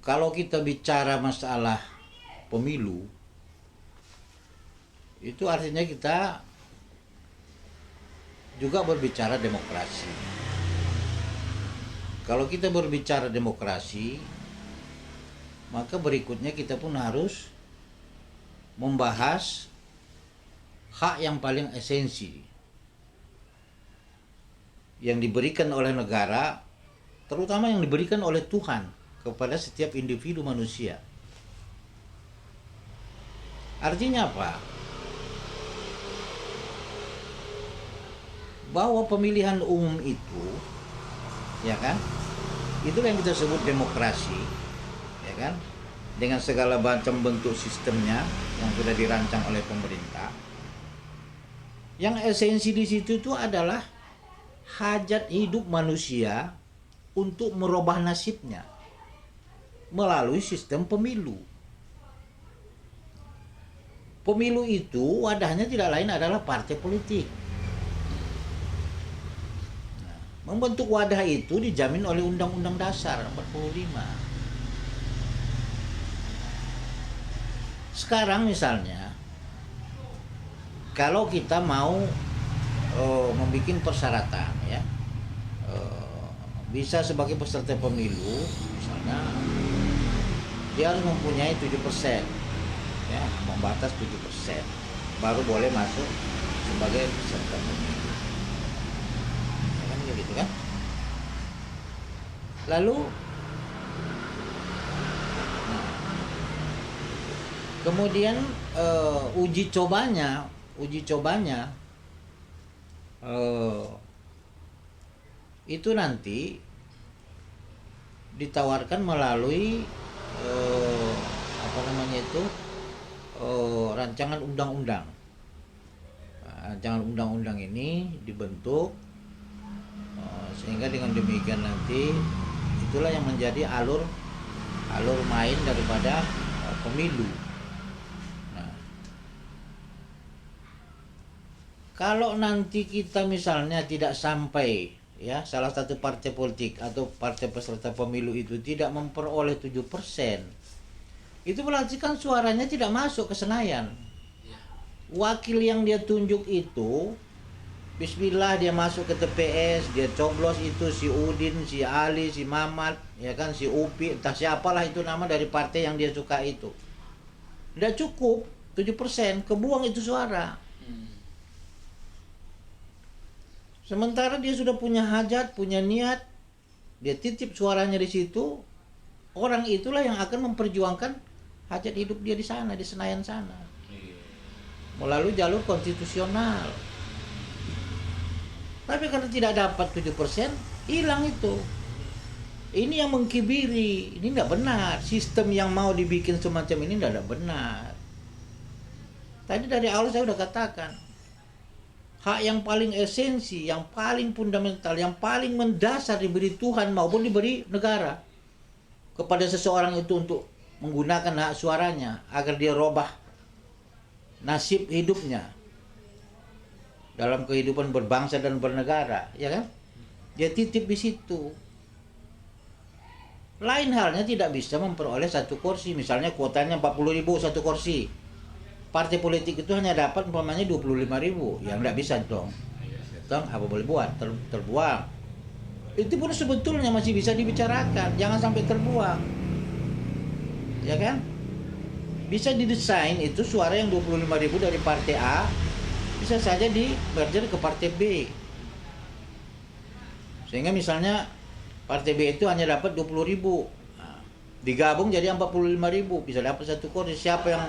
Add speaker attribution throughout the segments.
Speaker 1: Kalau kita bicara masalah pemilu, itu artinya kita juga berbicara demokrasi. Kalau kita berbicara demokrasi, maka berikutnya kita pun harus membahas hak yang paling esensi yang diberikan oleh negara, terutama yang diberikan oleh Tuhan kepada setiap individu manusia. Artinya apa? Bahwa pemilihan umum itu, ya kan, itu yang kita sebut demokrasi, ya kan, dengan segala macam bentuk sistemnya yang sudah dirancang oleh pemerintah. Yang esensi di situ itu adalah hajat hidup manusia untuk merubah nasibnya melalui sistem pemilu. Pemilu itu wadahnya tidak lain adalah partai politik. Membentuk wadah itu dijamin oleh Undang-Undang Dasar 45. Sekarang misalnya, kalau kita mau membuat persyaratan, ya, bisa sebagai peserta pemilu, misalnya dia harus mempunyai 7%, ya, membatas 7%, baru boleh masuk sebagai peserta pemilu. Ya kan, gitu kan? Lalu kemudian uji cobanya itu nanti ditawarkan melalui rancangan undang-undang. Rancangan undang-undang ini dibentuk sehingga dengan demikian nanti itulah yang menjadi alur main daripada pemilu. Nah, kalau nanti kita misalnya tidak sampai, ya, salah satu partai politik atau partai peserta pemilu itu tidak memperoleh 7%, itu berarti kan suaranya tidak masuk ke Senayan. Wakil yang dia tunjuk itu, bismillah, dia masuk ke TPS, dia coblos itu si Udin, si Ali, si Mamat, ya kan, si Upi, entah siapalah itu nama dari partai yang dia suka itu. Tidak cukup 7%, kebuang itu suara. Sementara dia sudah punya hajat, punya niat, dia titip suaranya di situ, orang itulah yang akan memperjuangkan hajat hidup dia di sana, di Senayan sana, melalui jalur konstitusional. Tapi karena tidak dapat 7%, hilang itu. Ini yang mengkibiri, ini tidak benar. Sistem yang mau dibikin semacam ini tidak benar. Tadi dari awal saya sudah katakan, hak yang paling esensi, yang paling fundamental, yang paling mendasar diberi Tuhan maupun diberi negara kepada seseorang itu untuk menggunakan hak suaranya agar dia robah nasib hidupnya dalam kehidupan berbangsa dan bernegara, ya kan? Dia titip di situ. Lain halnya tidak bisa memperoleh satu kursi, misalnya kuotanya 40.000 satu kursi. Partai politik itu hanya dapat umpamanya 25.000, ya nggak bisa dong. Dong, apa boleh buat? Terbuang. Itu pun sebetulnya masih bisa dibicarakan, jangan sampai terbuang. Ya kan? Bisa didesain itu suara yang 25.000 dari partai A bisa saja di merger ke partai B. Sehingga misalnya partai B itu hanya dapat 20.000. Nah, digabung jadi 45.000, bisa dapat satu kursi. Siapa yang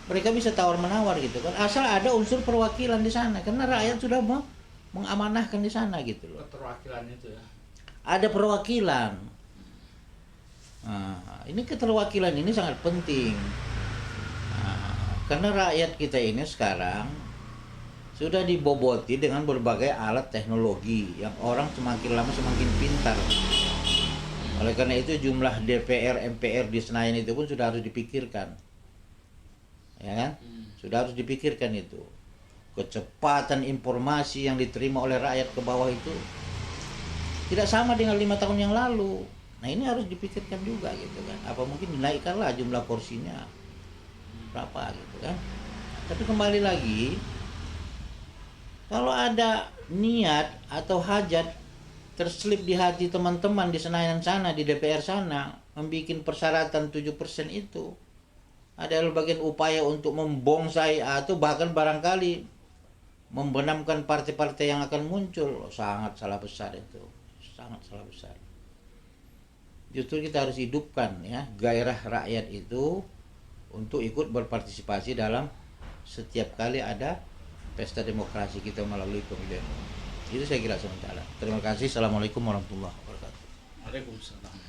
Speaker 1: mereka bisa tawar-menawar gitu kan. Asal ada unsur perwakilan di sana karena rakyat sudah mengamanahkan di sana gitu loh.
Speaker 2: Keterwakilan itu ya.
Speaker 1: Ada perwakilan. Nah, ini keterwakilan ini sangat penting. Karena rakyat kita ini sekarang sudah diboboti dengan berbagai alat teknologi yang orang semakin lama semakin pintar. Oleh karena itu jumlah DPR, MPR di Senayan itu pun sudah harus dipikirkan. Ya kan? Sudah harus dipikirkan itu. Kecepatan informasi yang diterima oleh rakyat ke bawah itu tidak sama dengan 5 tahun yang lalu. Nah ini harus dipikirkan juga gitu kan. Apa mungkin dinaikkanlah jumlah kursinya berapa gitu kan. Tapi kembali lagi, kalau ada niat atau hajat terselip di hati teman-teman di Senayan sana, di DPR sana, membuat persyaratan 7% itu adalah bagian upaya untuk membongsai atau bahkan barangkali membenamkan partai-partai yang akan muncul, sangat salah besar itu, sangat salah besar. Justru kita harus hidupkan ya gairah rakyat itu untuk ikut berpartisipasi dalam setiap kali ada pesta demokrasi kita melalui pemilihan. Itu saya kira sementara. Terima kasih. Assalamualaikum warahmatullahi wabarakatuh.
Speaker 2: Waalaikumsalam.